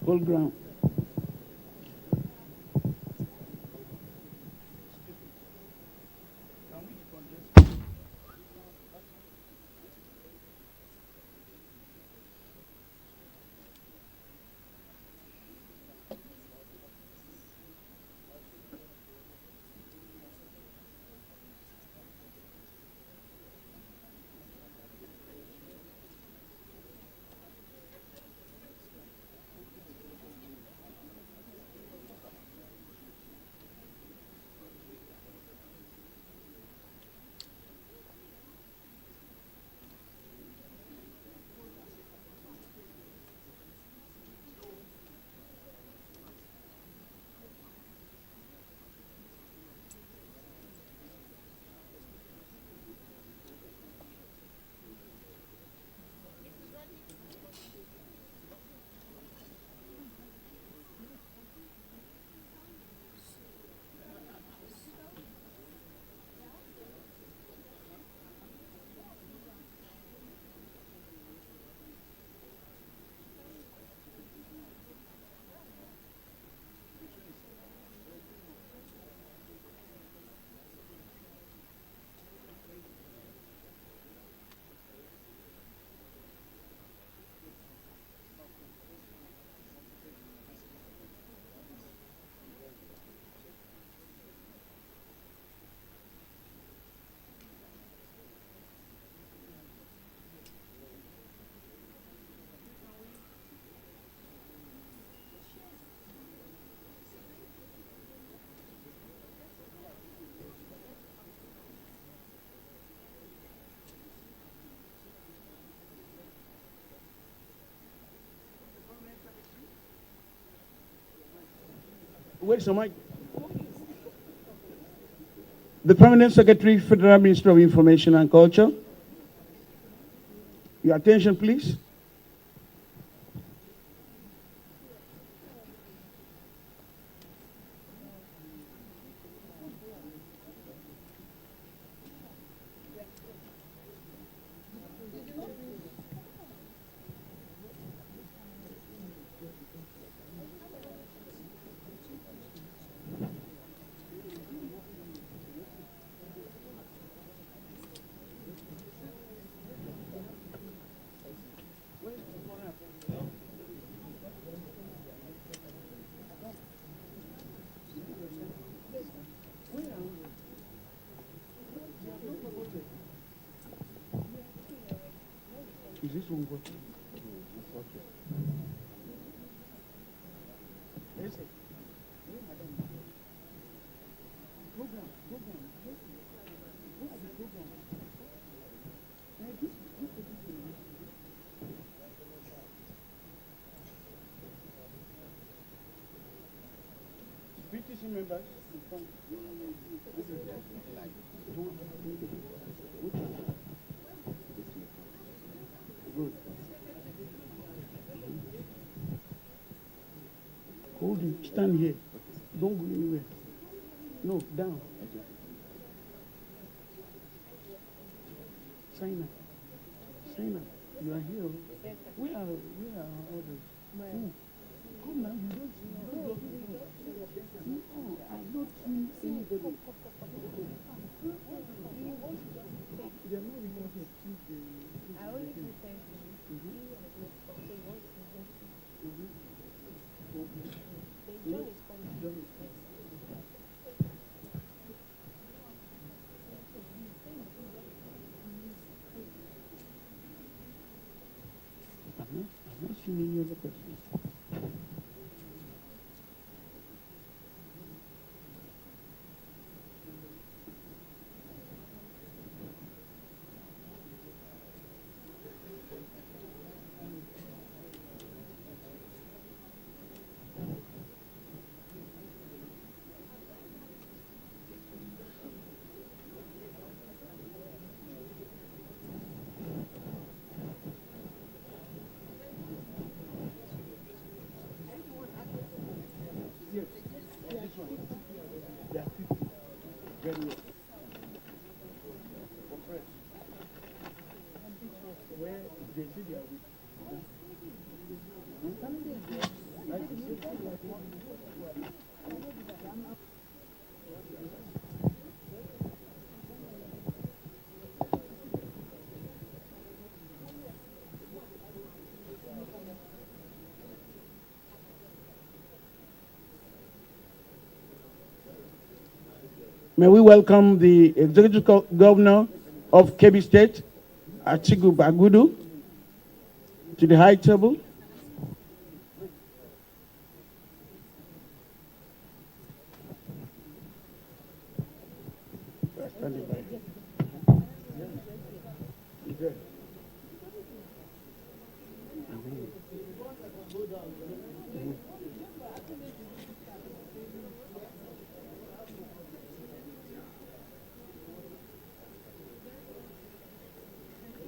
Hold ground. Where's the mic? The Permanent Secretary, Federal Ministry of Information and Culture. Your attention, please. Is this one working? BTC members, good. Hold it. Stand here. Don't go anywhere. No, down. Sign up. Sign up. You are here. We are others. Come now. You don't. No, I'm not seeing anybody. They are not even here. I only pretend. John is coming. I've not seen any other person. Very well. For fresh. Where they say they are with. Like May we welcome the Executive Governor of Kebbi State, Atiku Bagudu, to the high table.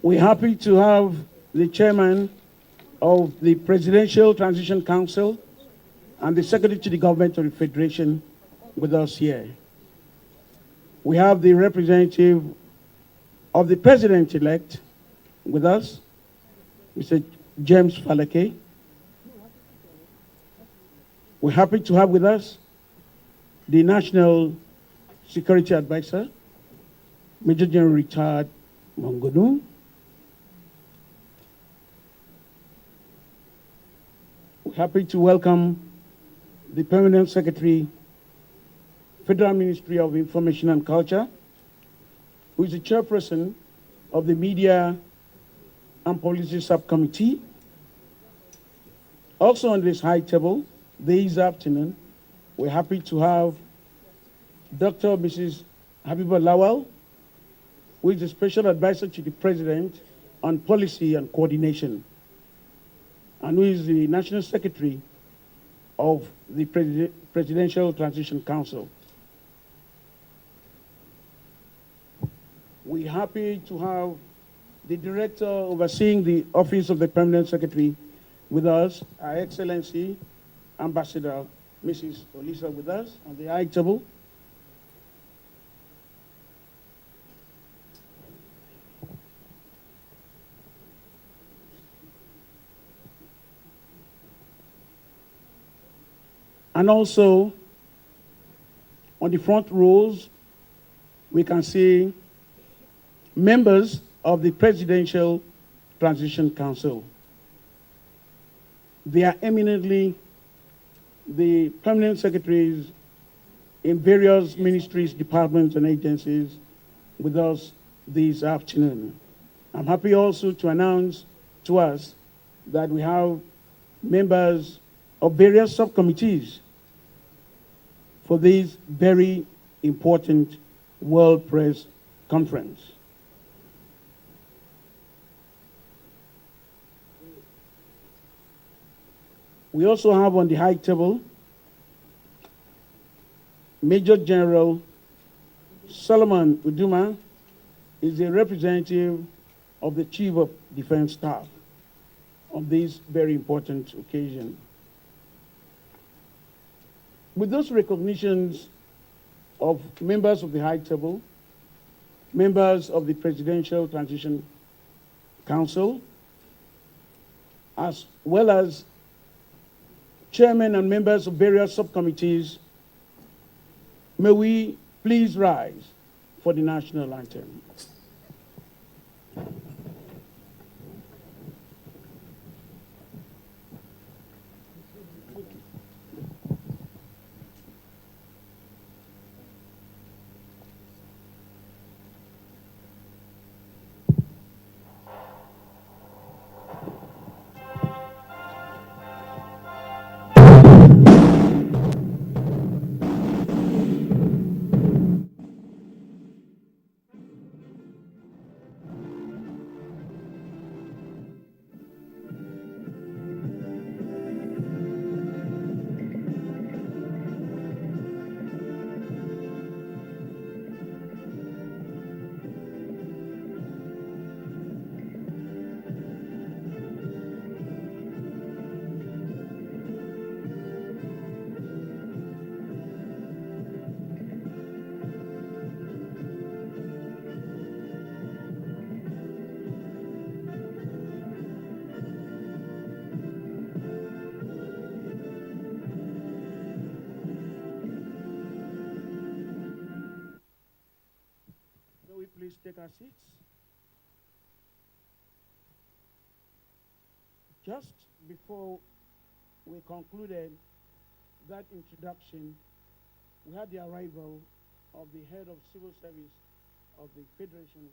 We're happy to have the chairman of the Presidential Transition Council and the Secretary to the Government of the Federation with us here. We have the representative of the President-elect with us, Mr. James Falake. We're happy to have with us the National Security Advisor, Major General Richard Mongodun. We're happy to welcome the Permanent Secretary, Federal Ministry of Information and Culture, who is the chairperson of the Media and Policy Subcommittee. Also on this high table this afternoon, we're happy to have Dr. Mrs. Habiba Lawal, who is the Special Advisor to the President on Policy and Coordination, and who is the National Secretary of the Presidential Transition Council. We're happy to have the Director overseeing the Office of the Permanent Secretary with us, Her Excellency Ambassador Mrs. Olisa with us on the high table. And also, on the front rows, we can see members of the Presidential Transition Council. They are eminently the permanent secretaries in various ministries, departments, and agencies with us this afternoon. I'm happy also to announce to us that we have members of various subcommittees for this very important World Press Conference. We also have on the high table Major General Solomon Uduma is a representative of the Chief of Defense Staff on this very important occasion. With those recognitions of members of the high table, members of the Presidential Transition Council, as well as chairmen and members of various subcommittees, may we please rise for the national anthem. Please take our seats. Just before we concluded that introduction, we had the arrival of the head of civil service of the Federation,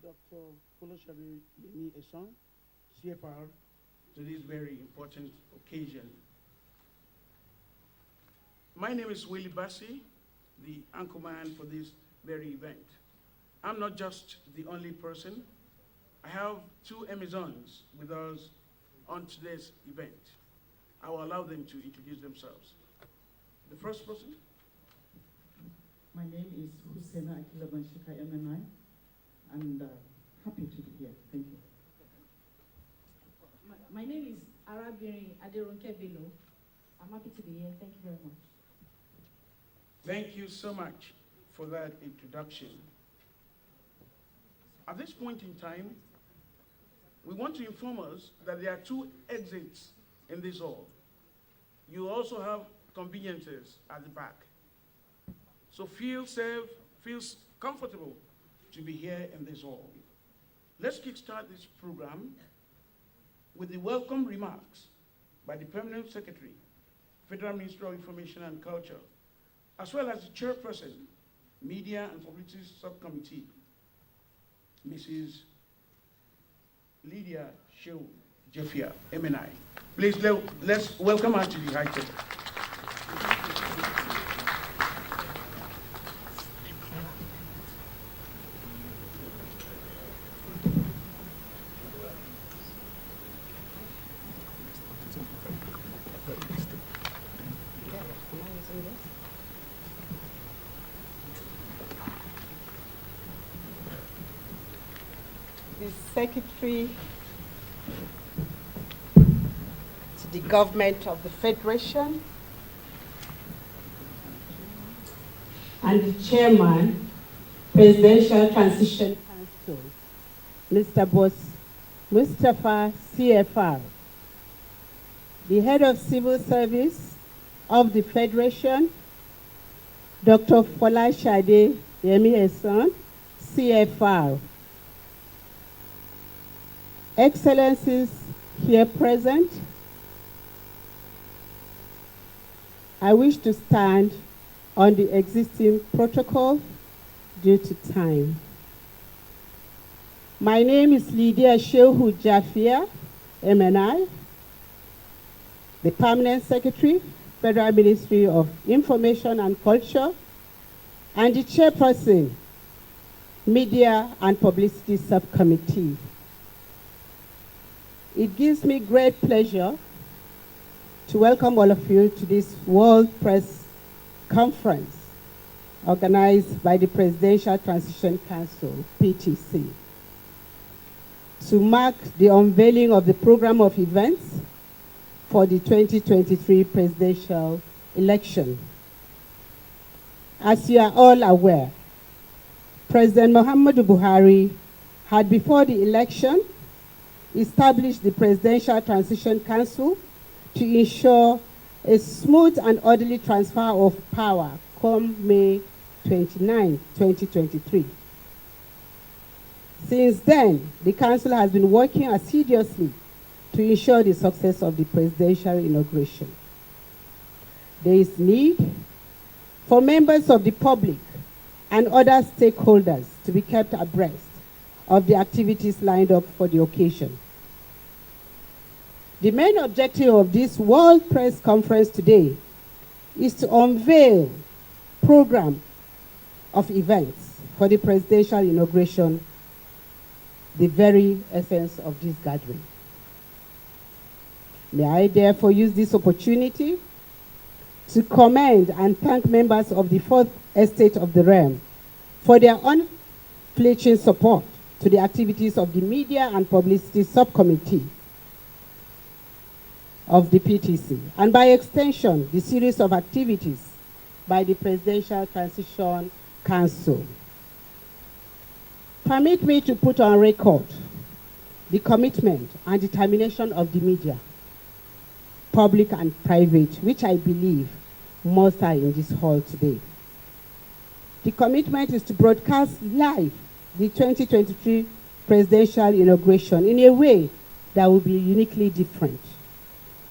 Dr. Foloshabi Yemi Eson, CFR, to this very important occasion. My name is Willie Bassi, the anchorman for this very event. I'm not just the only person. I have two Amazons with us on today's event. I will allow them to introduce themselves. The first person. My name is Husseina Akilabanshika MNI, and happy to be here. Thank you. My name is Arabiri Aderonke Bello. I'm happy to be here. Thank you very much. Thank you so much for that introduction. At this point in time, we want to inform us that there are two exits in this hall. You also have conveniences at the back. So feel safe, feel comfortable to be here in this hall. Let's kickstart this program with the welcome remarks by the Permanent Secretary, Federal Ministry of Information and Culture, as well as the Chairperson, Media and Publicity Subcommittee, Mrs. Lydia Shehu Jeffia, MNI. Please let's welcome her to the high table. The Secretary to the Government of the Federation and the Chairman, Presidential Transition Council, Mr. Boss Mustafa CFR, the Head of Civil Service of the Federation, Dr. Folashade Yemi Eson, CFR, Excellencies here present, I wish to stand on the existing protocol due to time. My name is Lydia Shehu Jeffia, MNI, the Permanent Secretary, Federal Ministry of Information and Culture, and the Chairperson, Media and Publicity Subcommittee. It gives me great pleasure to welcome all of you to this World Press Conference organized by the Presidential Transition Council, PTC, to mark the unveiling of the program of events for the 2023 presidential election. As you are all aware, President Muhammadu Buhari had before the election established the Presidential Transition Council to ensure a smooth and orderly transfer of power come May 29, 2023. Since then, the Council has been working assiduously to ensure the success of the presidential inauguration. There is need for members of the public and other stakeholders to be kept abreast of the activities lined up for the occasion. The main objective of this World Press Conference today is to unveil a program of events for the presidential inauguration, the very essence of this gathering. May I therefore use this opportunity to commend and thank members of the Fourth Estate of the Realm for their unflinching support to the activities of the Media and Publicity Subcommittee of the PTC, and by extension, the series of activities by the Presidential Transition Council. Permit me to put on record the commitment and determination of the media, public and private, which I believe most are in this hall today. The commitment is to broadcast live the 2023 presidential inauguration in a way that will be uniquely different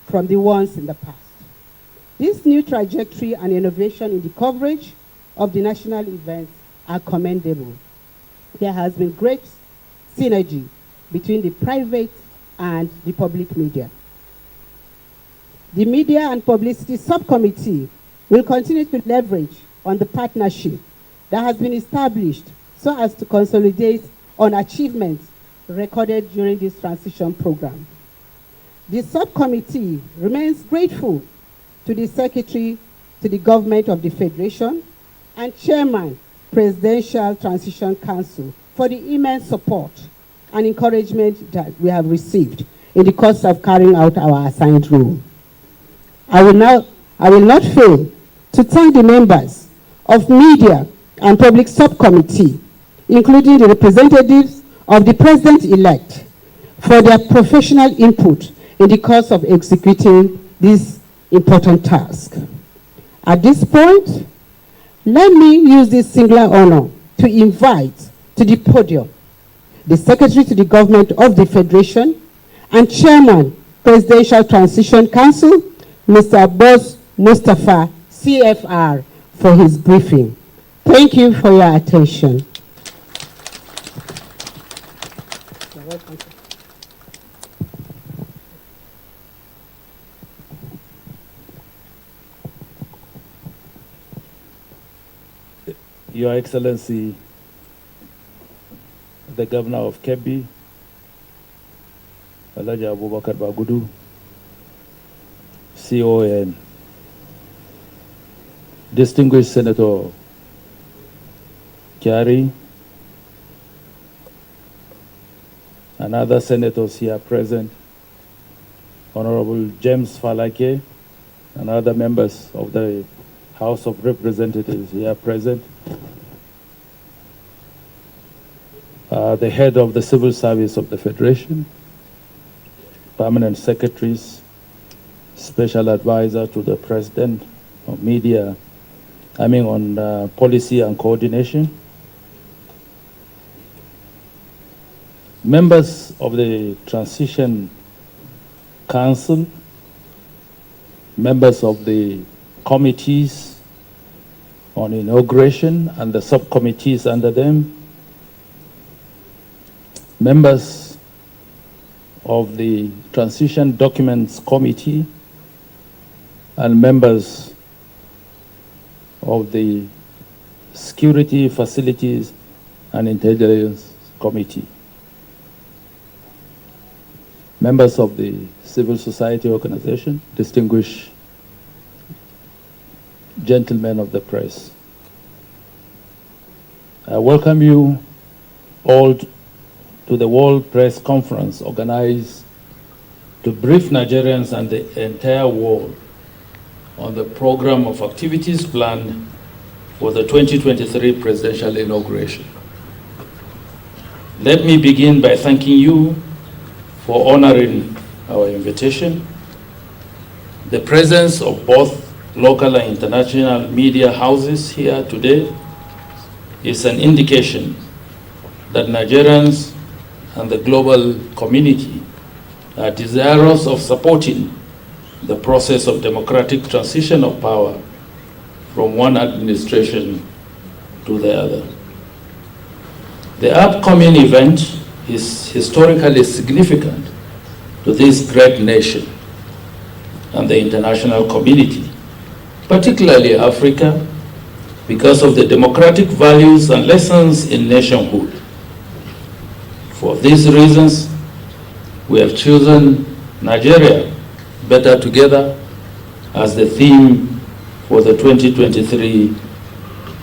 from the ones in the past. This new trajectory and innovation in the coverage of the national events are commendable. There has been great synergy between the private and the public media. The Media and Publicity Subcommittee will continue to leverage on the partnership that has been established so as to consolidate on achievements recorded during this transition program. The subcommittee remains grateful to the Secretary to the Government of the Federation and Chairman, Presidential Transition Council for the immense support and encouragement that we have received in the course of carrying out our assigned role. I will not fail to thank the members of Media and Public Subcommittee, including the representatives of the President-elect, for their professional input in the course of executing this important task. At this point, let me use this singular honor to invite to the podium the Secretary to the Government of the Federation and Chairman, Presidential Transition Council, Mr. Boss Mustafa, CFR, for his briefing. Thank you for your attention. You're welcome. Your Excellency, the Governor of Kebbi, Alhaji Abubakar Bagudu, CON, distinguished Senator Kyari, and other senators here present, Honorable James Falake, and other members of the House of Representatives here present, the head of the Civil Service of the Federation, permanent secretaries, special advisor to the President of Media, on policy and coordination, members of the Transition Council, members of the committees on inauguration and the subcommittees under them, members of the Transition Documents Committee, and members of the Security Facilities and Intelligence Committee, members of the civil society organization, distinguished gentlemen of the press. I welcome you all to the World Press Conference organized to brief Nigerians and the entire world on the program of activities planned for the 2023 presidential inauguration. Let me begin by thanking you for honoring our invitation. The presence of both local and international media houses here today is an indication that Nigerians and the global community are desirous of supporting the process of democratic transition of power from one administration to the other. The upcoming event is historically significant to this great nation and the international community, particularly Africa, because of the democratic values and lessons in nationhood. For these reasons, we have chosen Nigeria, Better Together, as the theme for the 2023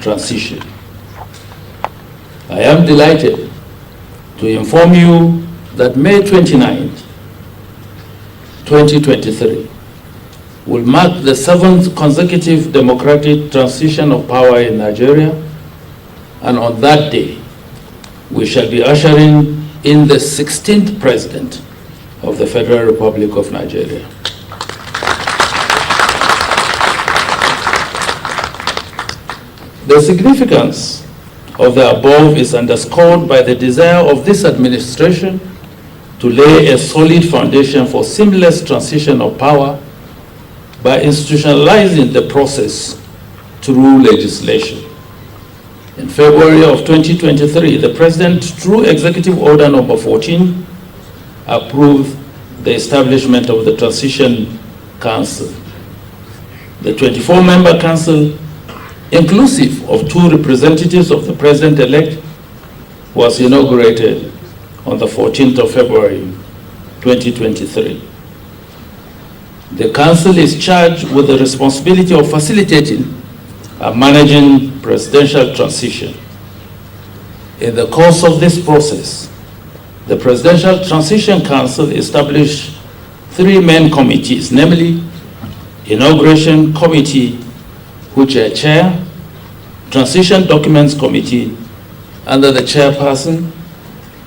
transition. I am delighted to inform you that May 29, 2023, will mark the 7th consecutive democratic transition of power in Nigeria, and on that day, we shall be ushering in the 16th President of the Federal Republic of Nigeria. The significance of the above is underscored by the desire of this administration to lay a solid foundation for seamless transition of power by institutionalizing the process through legislation. In February of 2023, the President, through Executive Order number 14, approved the establishment of the Transition Council. The 24-member council, inclusive of 2 representatives of the President-elect, was inaugurated on the 14th of February, 2023. The council is charged with the responsibility of facilitating and managing presidential transition. In the course of this process, the Presidential Transition Council established 3 main committees, namely Inauguration Committee, which I chair, Transition Documents Committee, under the chairperson,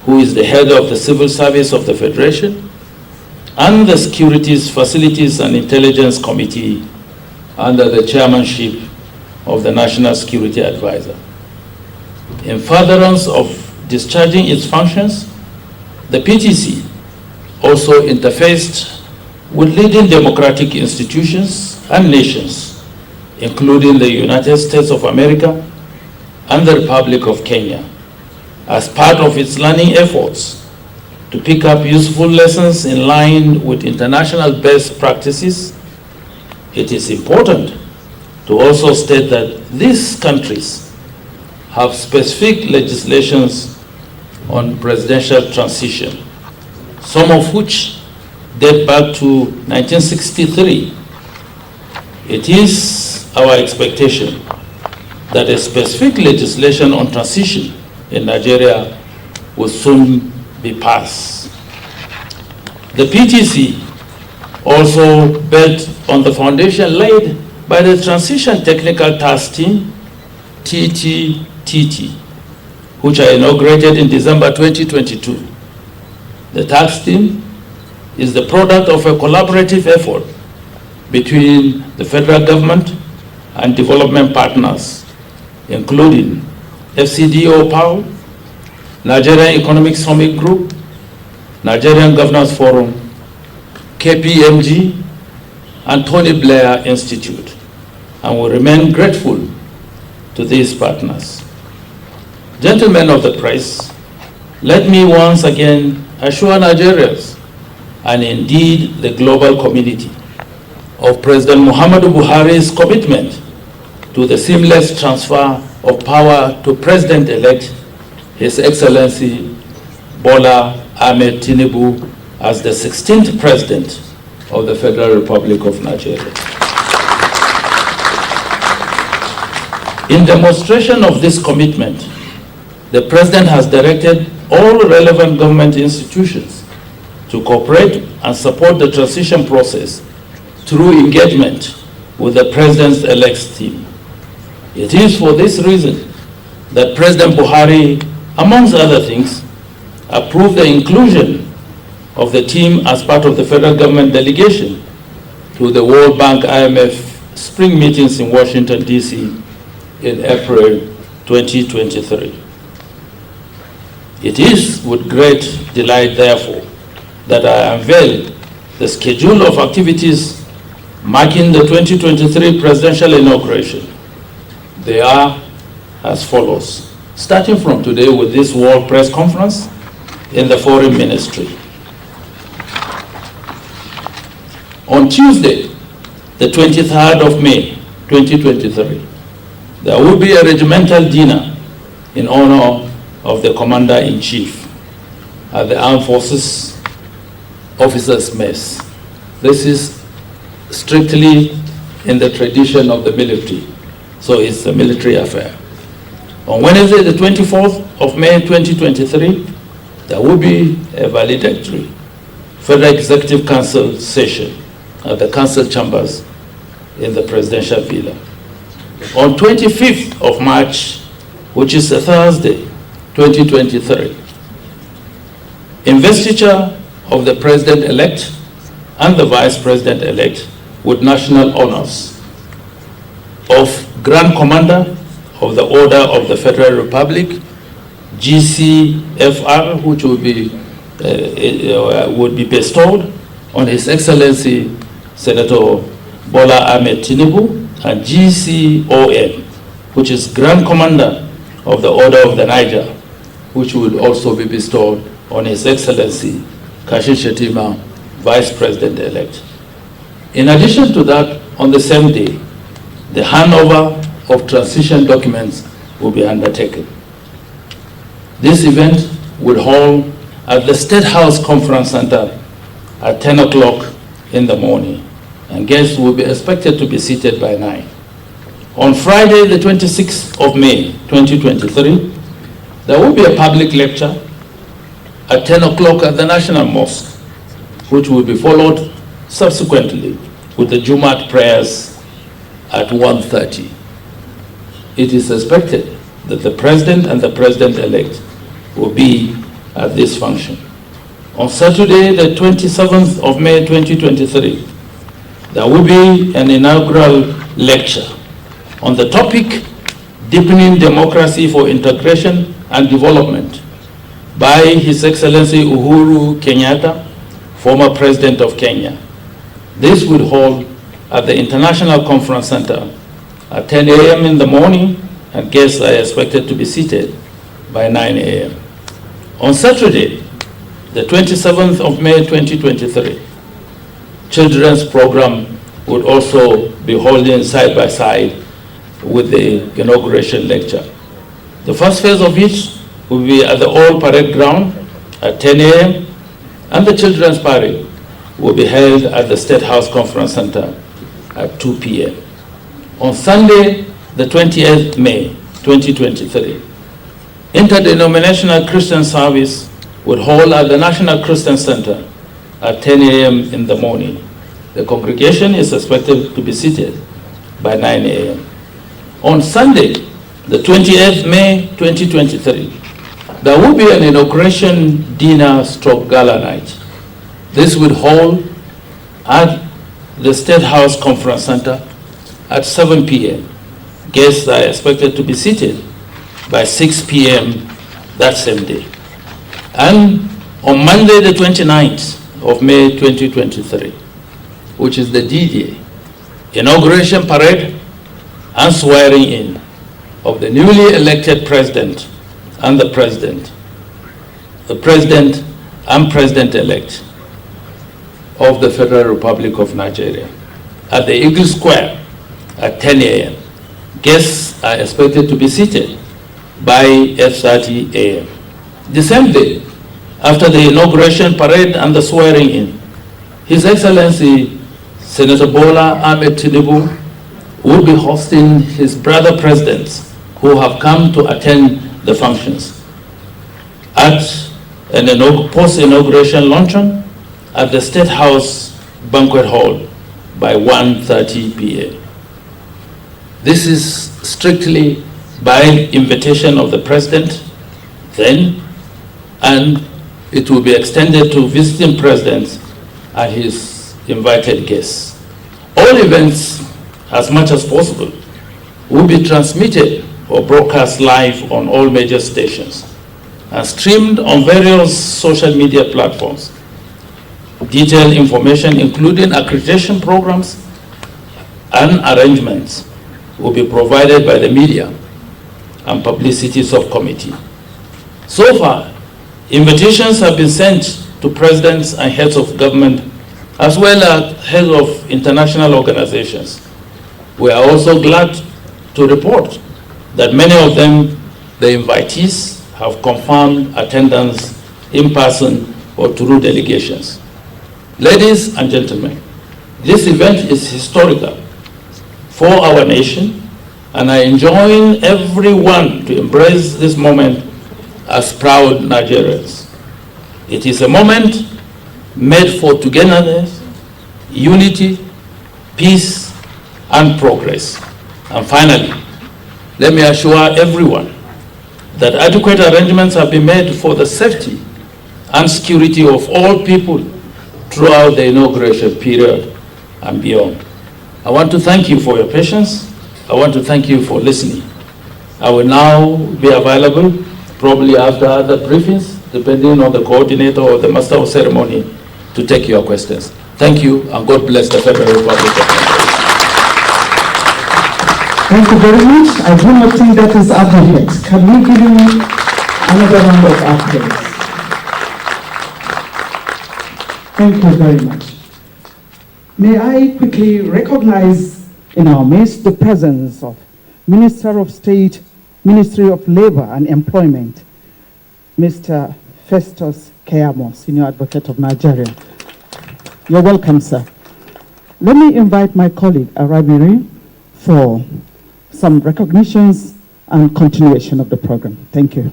who is the head of the Civil Service of the Federation, and the Securities, Facilities and Intelligence Committee, under the chairmanship of the National Security Advisor. In furtherance of discharging its functions, the PTC also interfaced with leading democratic institutions and nations, including the United States of America and the Republic of Kenya, as part of its learning efforts to pick up useful lessons in line with international best practices. It is important to also state that these countries have specific legislations on presidential transition, some of which date back to 1963. It is our expectation that a specific legislation on transition in Nigeria will soon be passed. The PTC also built on the foundation laid by the Transition Technical Task Team, TTTT, which I inaugurated in December 2022. The task team is the product of a collaborative effort between the federal government and development partners, including FCDO PAO, Nigerian Economic Summit Group, Nigerian Governors Forum, KPMG, and Tony Blair Institute, and we remain grateful to these partners. Gentlemen of the press, let me once again assure Nigerians, and indeed the global community, of President Muhammadu Buhari's commitment to the seamless transfer of power to President-elect His Excellency Bola Ahmed Tinubu as the 16th President of the Federal Republic of Nigeria. In demonstration of this commitment, the President has directed all relevant government institutions to cooperate and support the transition process through engagement with the President-elect's team. It is for this reason that President Buhari, amongst other things, approved the inclusion of the team as part of the federal government delegation to the World Bank IMF spring meetings in Washington, D.C. in April 2023. It is with great delight, therefore, that I unveil the schedule of activities marking the 2023 presidential inauguration. They are as follows. Starting from today with this World Press Conference in the Foreign Ministry. On Tuesday, the 23rd of May, 2023, there will be a regimental dinner in honor of the Commander-in-Chief at the Armed Forces Officers' Mess. This is strictly in the tradition of the military, so it's a military affair. On Wednesday, the 24th of May, 2023, there will be a valedictory Federal Executive Council session at the Council Chambers in the Presidential Villa. On 25th of March, which is a Thursday, 2023, investiture of the President-elect and the Vice President-elect with national honors of Grand Commander of the Order of the Federal Republic, GCFR, which would be bestowed on His Excellency Senator Bola Ahmed Tinubu, and GCON, which is Grand Commander of the Order of the Niger, which will also be bestowed on His Excellency Kashim Shettima, Vice President-elect. In addition to that, on the same day, the handover of transition documents will be undertaken. This event will hold at the State House Conference Center at 10 o'clock in the morning, and guests will be expected to be seated by 9. On Friday, the 26th of May, 2023, there will be a public lecture at 10 o'clock at the National Mosque, which will be followed subsequently with the Jumat prayers at 1:30. It is expected that the President and the President-elect will be at this function. On Saturday, the 27th of May, 2023, there will be an inaugural lecture on the topic, Deepening Democracy for Integration and Development, by His Excellency Uhuru Kenyatta, former President of Kenya. This will hold at the International Conference Center at 10 a.m. in the morning, and guests are expected to be seated by 9 a.m. On Saturday, the 27th of May 2023, children's program would also be holding side by side with the inauguration lecture. The first phase of which will be at the Old Parade Ground at 10 a.m. and the children's parade will be held at the State House Conference Center at 2 p.m. On Sunday, the 28th May 2023, interdenominational Christian service would hold at the National Christian Center at 10 a.m. in the morning. The congregation is expected to be seated by 9 a.m. On Sunday, the 28th May 2023, there will be an inauguration dinner / gala night. This will hold at the State House Conference Center at 7 p.m. Guests are expected to be seated by 6 p.m. that same day. And on Monday, the 29th of May 2023, which is the D-Day, inauguration parade and swearing in of the newly elected president and the president and president-elect of the Federal Republic of Nigeria at the Eagle Square at 10 a.m. Guests are expected to be seated by 8:30 a.m. The same day, after the inauguration parade and the swearing in, His Excellency Senator Bola Ahmed Tinubu will be hosting his brother presidents who have come to attend the functions at an post-inauguration luncheon at the State House Banquet Hall by 1:30 p.m. This is strictly by invitation of the President then, and it will be extended to visiting presidents and his invited guests. All events, as much as possible, will be transmitted or broadcast live on all major stations and streamed on various social media platforms. Detailed information, including accreditation programs and arrangements, will be provided by the media and publicity subcommittee. So far, invitations have been sent to presidents and heads of government, as well as heads of international organizations. We are also glad to report that many of them, the invitees, have confirmed attendance in person or through delegations. Ladies and gentlemen, this event is historical for our nation, and I enjoin everyone to embrace this moment as proud Nigerians. It is a moment made for togetherness, unity, peace, and progress. And finally, let me assure everyone that adequate arrangements have been made for the safety and security of all people throughout the inauguration period and beyond. I want to thank you for your patience. I want to thank you for listening. I will now be available, probably after other briefings, depending on the coordinator or the master of ceremony, to take your questions. Thank you, and God bless the Federal Republic of Nigeria. Thank you very much. I do not think that is adequate. Can we give him another round of applause? Thank you very much. May I quickly recognize in our midst the presence of Minister of State, Ministry of Labor and Employment, Mr. Festus Keyamo, Senior Advocate of Nigeria. You're welcome, sir. Let me invite my colleague, Arabiri, for some recognitions and continuation of the program. Thank you.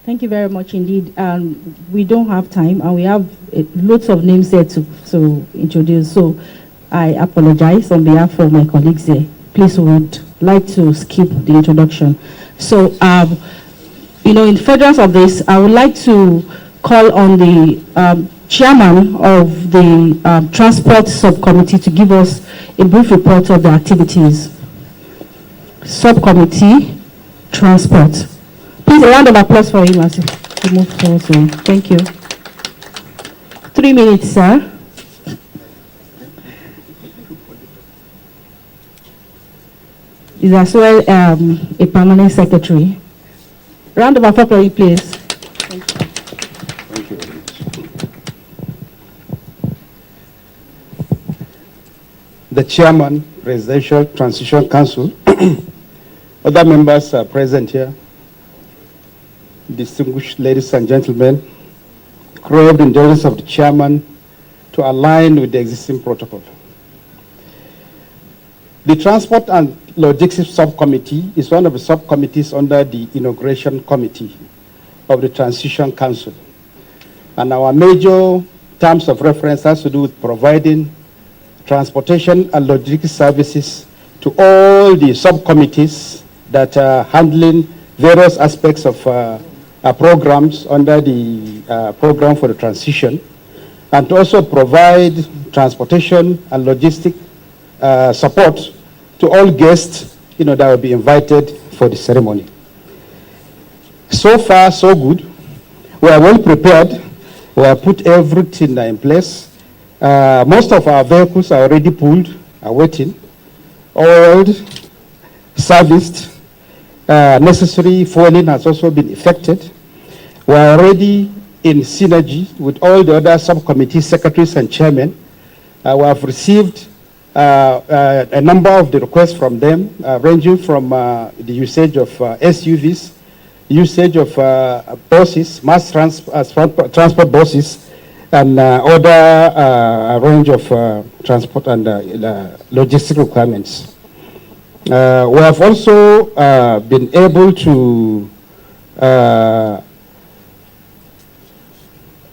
Thank you very much indeed. We don't have time, and we have lots of names there to introduce. So I apologize on behalf of my colleagues here. Please would like to skip the introduction. So, in furtherance of this, I would like to call on the chairman of the transport subcommittee to give us a brief report of the activities. Subcommittee, transport. Please, a round of applause for him as he moves forward. Thank you. 3 minutes, sir. Is as well a permanent secretary. Round of applause for you, please. Thank you. Thank you very much. The chairman, Presidential Transition Council, other members are present here, distinguished ladies and gentlemen, crave the indulgence of the chairman to align with the existing protocol. The Transport and Logistics Subcommittee is one of the subcommittees under the Inauguration Committee of the Transition Council. And our major terms of reference has to do with providing transportation and logistics services to all the subcommittees that are handling various aspects of programs under the program for the transition, and to also provide transportation and logistic support to all guests that will be invited for the ceremony. So far, so good. We are well prepared. We have put everything in place. Most of our vehicles are already pulled, are waiting, oiled, serviced. Necessary fueling has also been effected. We are already in synergy with all the other subcommittee secretaries and chairmen. We have received a number of the requests from them, ranging from the usage of SUVs, usage of buses, mass transport buses, and other range of transport and logistic requirements. We have also been able to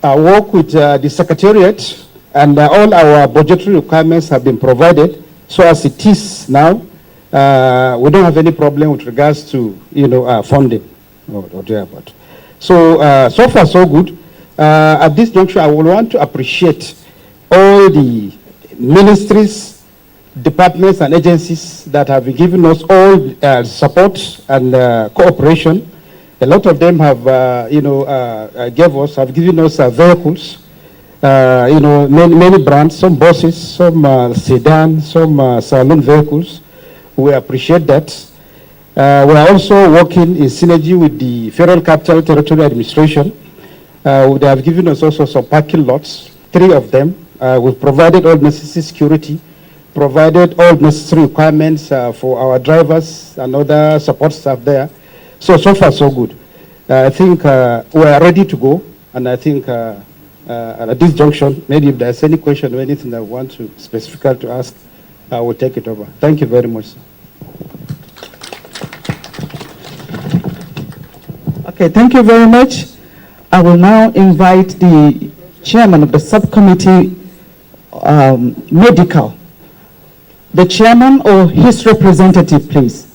work with the Secretariat, and all our budgetary requirements have been provided. So as it is now, we don't have any problem with regards to funding or thereabout. So so far so good. At this juncture, I would want to appreciate all the ministries, departments, and agencies that have been giving us all support and cooperation. A lot of them have given us vehicles. Many brands, some buses, some sedans, some saloon vehicles. We appreciate that. We are also working in synergy with the Federal Capital Territory Administration. They have given us also some parking lots, 3 of them. We've provided all necessary security, provided all necessary requirements for our drivers and other support staff there. So far, so good. I think we are ready to go, and I think at this junction, maybe if there's any question or anything that I want to specifically to ask, I will take it over. Thank you very much, sir. Okay, thank you very much. I will now invite the chairman of the subcommittee medical. The chairman or his representative, please.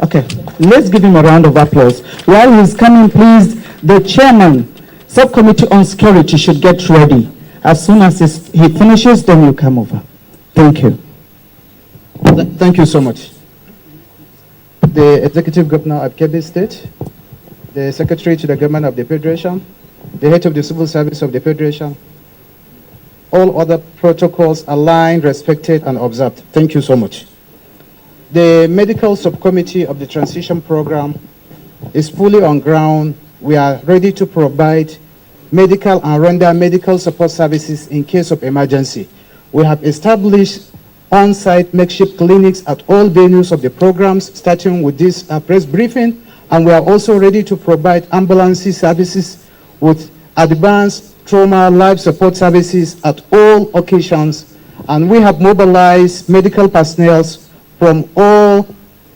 Okay, let's give him a round of applause. While he's coming, please, the chairman, subcommittee on security, should get ready. As soon as he finishes, then you come over. Thank you. Thank you so much. The Executive Governor of Kebbi State, the Secretary to the Government of the Federation, the Head of the Civil Service of the Federation, all other protocols aligned, respected, and observed. Thank you so much. The medical subcommittee of the transition program is fully on ground. We are ready to provide medical and render medical support services in case of emergency. We have established on-site makeshift clinics at all venues of the programs, starting with this press briefing, and we are also ready to provide ambulance services with advanced trauma life support services at all occasions, and we have mobilized medical personnel from all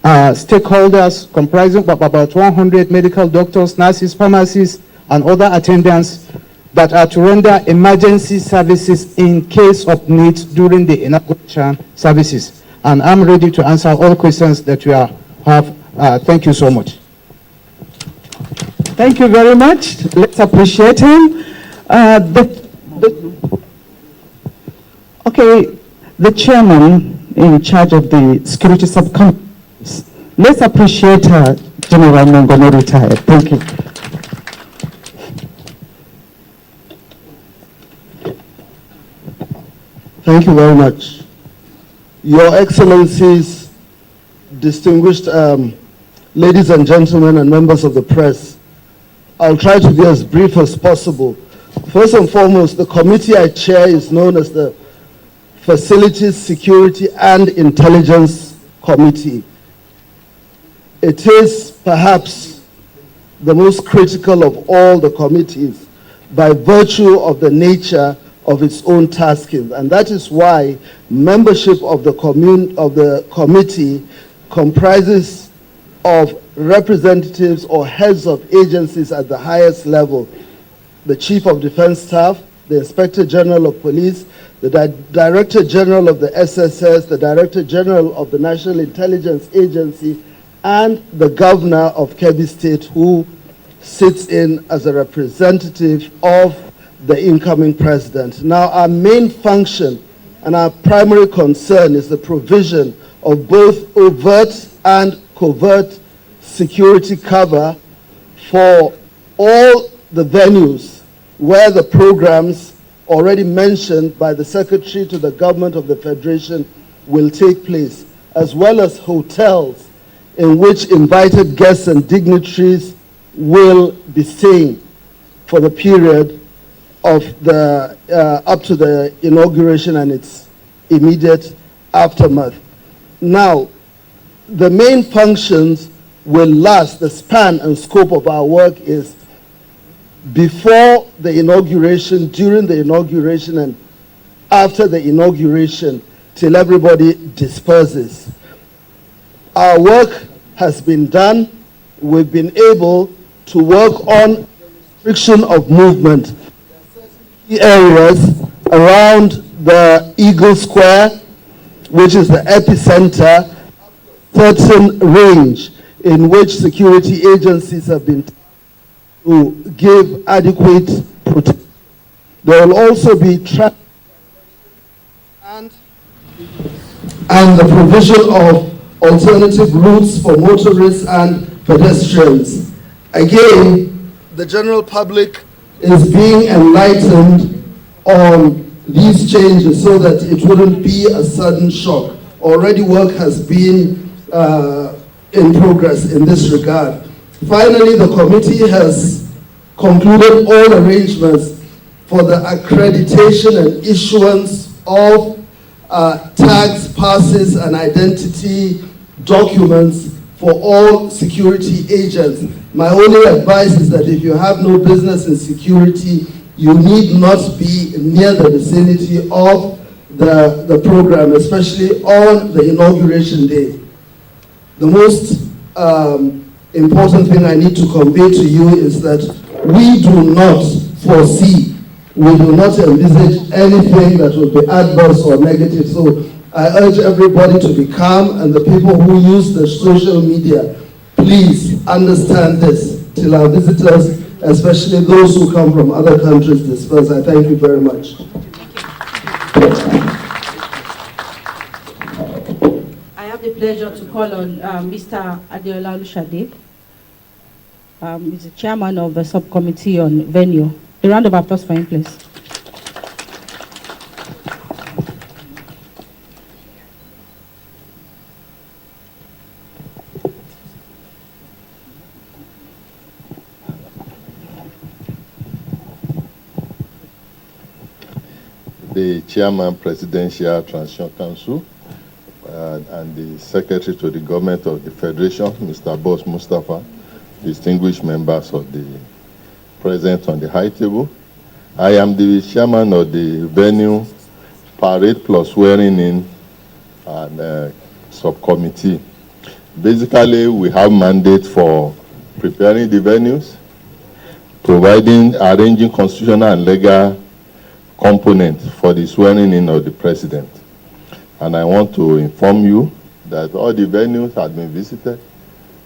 stakeholders, comprising of about 100 medical doctors, nurses, pharmacists, and other attendants that are to render emergency services in case of need during the inauguration services. And I'm ready to answer all questions that you have. Thank you so much. Thank you very much. Let's appreciate him. The chairman in charge of the security subcommittee. Let's appreciate General Mongono retired. Thank you. Thank you very much. Your Excellencies, distinguished ladies and gentlemen and members of the press, I'll try to be as brief as possible. First and foremost, the committee I chair is known as the Facilities, Security and Intelligence Committee. It is perhaps the most critical of all the committees by virtue of the nature of its own tasking, and that is why membership of the committee comprises of representatives or heads of agencies at the highest level: the Chief of Defense Staff, the Inspector General of Police, the Director General of the SSS, the Director General of the National Intelligence Agency, and the Governor of Kebbi State, who sits in as a representative of the incoming president. Now, our main function and our primary concern is the provision of both overt and covert security cover for all the venues where the programs already mentioned by the Secretary to the Government of the Federation will take place, as well as hotels in which invited guests and dignitaries will be staying for the period of the up to the inauguration and its immediate aftermath. Now, the main functions will last. The span and scope of our work is before the inauguration, during the inauguration, and after the inauguration, till everybody disperses. Our work has been done. We've been able to work on restriction of movement. Areas around the Eagle Square, which is the epicenter, certain range in which security agencies have been to give adequate protection. There will also be traffic and the provision of alternative routes for motorists and pedestrians. Again, the general public is being enlightened on these changes so that it wouldn't be a sudden shock. Already work has been in progress in this regard. Finally, the committee has concluded all arrangements for the accreditation and issuance of tags, passes, and identity documents for all security agents. My only advice is that if you have no business in security, you need not be near the vicinity of the program, especially on the inauguration day. The most important thing I need to convey to you is that we do not foresee, we do not envisage anything that will be adverse or negative. So I urge everybody to be calm, and the people who use the social media, please understand this till our visitors, especially those who come from other countries, disperse. I thank you very much. I have the pleasure to call on Mr. Adeola Olushade. He's the chairman of the subcommittee on venue. A round of applause for him, please. the Chairman, Presidential Transition Council, and the Secretary to the Government of the Federation, Mr. Boss Mustafa, distinguished members of the present on the high table. I am the Chairman of the venue parade plus swearing in and subcommittee. Basically, we have mandate for preparing the venues, arranging constitutional and legal components for the swearing in of the president. And I want to inform you that all the venues have been visited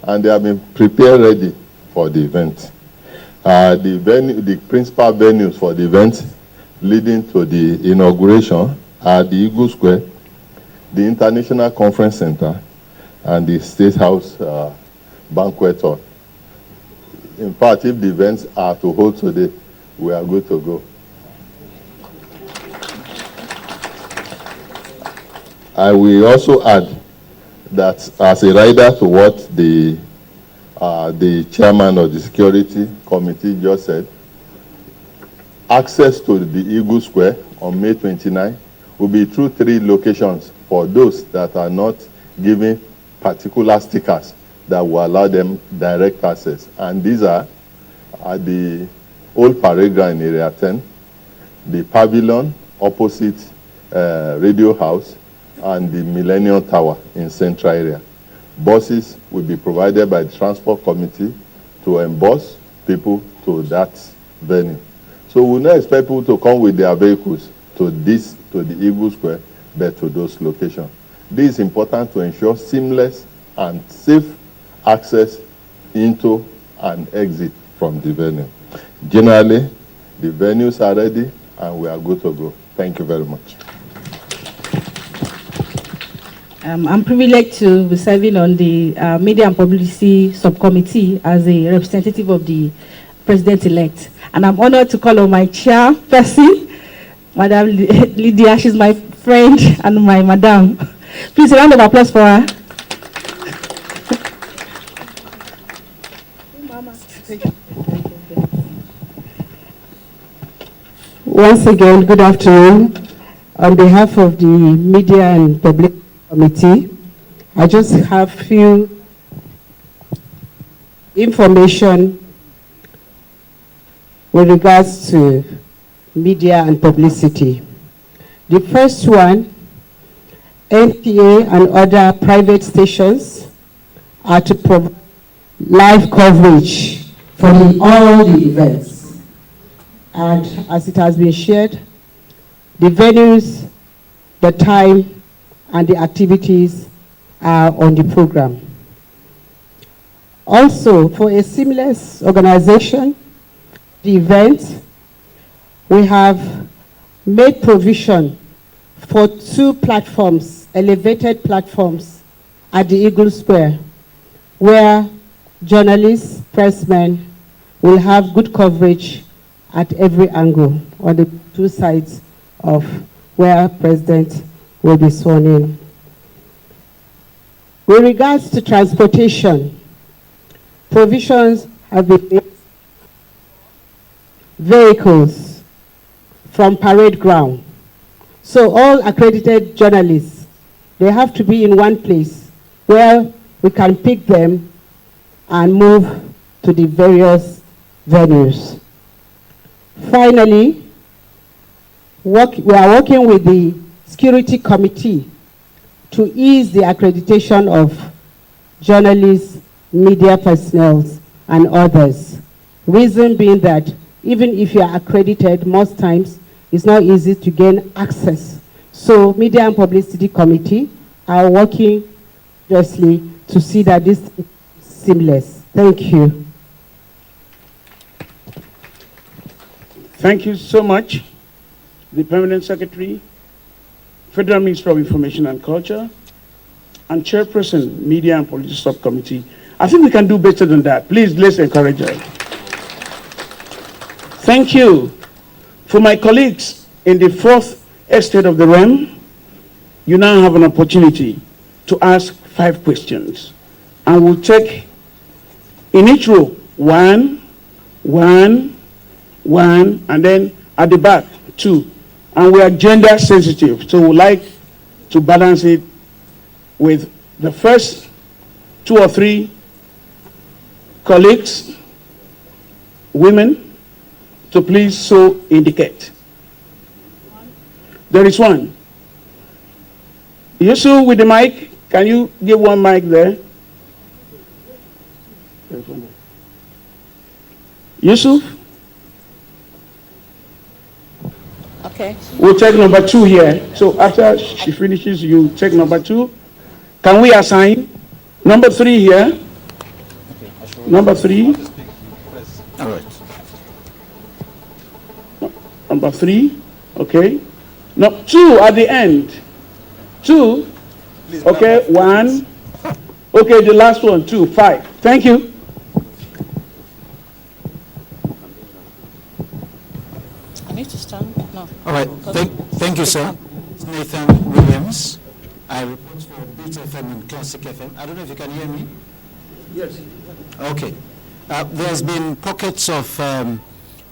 and they have been prepared ready for the event. The principal venues for the event leading to the inauguration are the Eagle Square, the International Conference Center, and the State House Banquet Hall. In fact, if the events are to hold today, we are good to go. I will also add that as a rider to what the chairman of the security committee just said, access to the Eagle Square on May 29 will be through 3 locations for those that are not given particular stickers that will allow them direct access. And these are at the old parade ground in Area 10, the pavilion opposite Radio House, and the Millennium Tower in Central Area. Buses will be provided by the Transport Committee to embus people to that venue. So we will not expect people to come with their vehicles to the Eagle Square, but to those locations. This is important to ensure seamless and safe access into and exit from the venue. Generally, the venues are ready and we are good to go. Thank you very much. I'm privileged to be serving on the Media and Publicity Subcommittee as a representative of the President-elect. And I'm honored to call on my chairperson, Madam Lydia. She's my friend and my madam. Please, a round of applause for her. Once again, good afternoon. On behalf of the Media and Public Committee, I just have few information with regards to media and publicity. The first one, NPA and other private stations are to provide live coverage for all the events. And as it has been shared, the venues, the time, and the activities are on the program. Also, for a seamless organization, the event, we have made provision for 2 platforms, elevated platforms at the Eagle Square, where journalists, pressmen will have good coverage at every angle on the 2 sides of where President will be sworn in. With regards to transportation, provisions have been made. Vehicles from parade ground. So all accredited journalists, they have to be in one place where we can pick them and move to the various venues. Finally, we are working with the Security Committee to ease the accreditation of journalists, media personnel, and others. Reason being that even if you are accredited, most times it's not easy to gain access. So Media and Publicity Committee are working seriously to see that this is seamless. Thank you. Thank you so much, the Permanent Secretary, Federal Minister of Information and Culture, and Chairperson, Media and Policy Subcommittee. I think we can do better than that. Please, let's encourage her. Thank you. For my colleagues in the 4th estate of the realm, you now have an opportunity to ask 5 questions. And we'll take in each row, 1, 1, 1, and then at the back, 2. and we are gender sensitive, so we like to balance it with the first 2 or 3 colleagues, women, to please so indicate. There is one. Yusuf with the mic, can you give one mic there? There's one there. Yusuf? Okay. We'll take number 2 here. So after she finishes, you take number 2. Can we assign number 3 here? Number 3. All right. Number 3. Okay. No, 2 at the end. 2. Okay, 1. Okay, the last one, 2, 5. Thank you. I need to stand? No. All right. Thank you, sir. Nathan Williams. I report for Beat FM and Classic FM. I don't know if you can hear me. Yes. Okay. There's been pockets of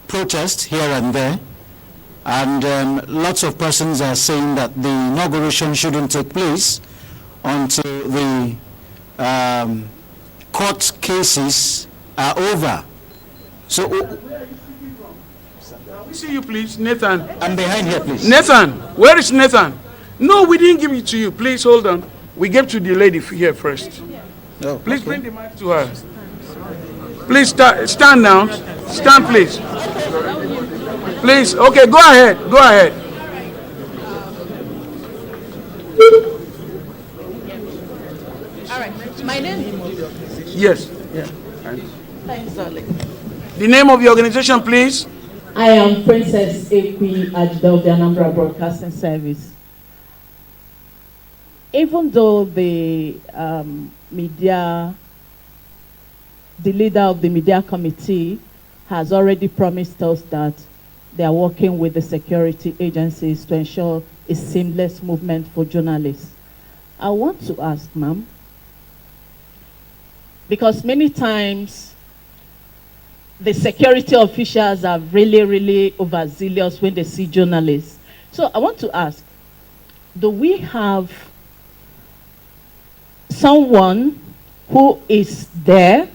protest here and there, and lots of persons are saying that the inauguration shouldn't take place until the court cases are over. So, Can we see you, please, Nathan? I'm behind here, please. Nathan, where is Nathan? No, we didn't give it to you. Please hold on. We gave to the lady here first. Oh, Please okay. bring the mic to her. Please stand now. Stand, please. Please. Okay, go ahead. Go ahead. All right. My name? Yes. Yeah. Thanks, darling. The name of your organization, please. I am Princess Ekwi Ajda of the Anambra Broadcasting Service. Even though the leader of the media committee has already promised us that they are working with the security agencies to ensure a seamless movement for journalists, I want to ask, ma'am, because many times the security officials are really, really overzealous when they see journalists. So I want to ask, do we have someone who is there,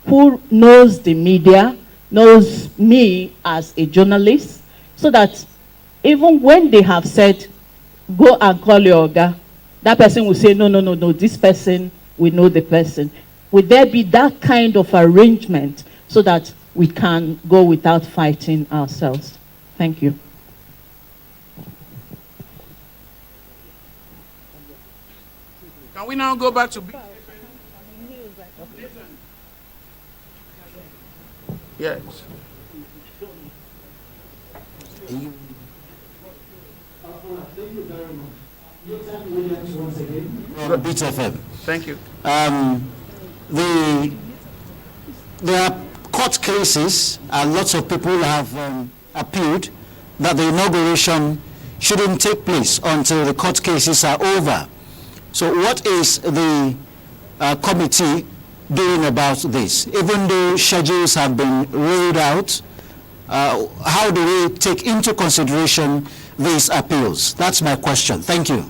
who knows the media, knows me as a journalist, so that even when they have said, go and call your Oga, that person will say, no, this person, we know the person. Would there be that kind of arrangement so that we can go without fighting ourselves? Thank you. Can we now go back to... Yes. Thank you very much. Once again. Beat FM. Thank you. There are court cases, and lots of people have appealed that the inauguration shouldn't take place until the court cases are over. So what is the committee doing about this? Even though schedules have been rolled out, how do we take into consideration these appeals? That's my question. Thank you.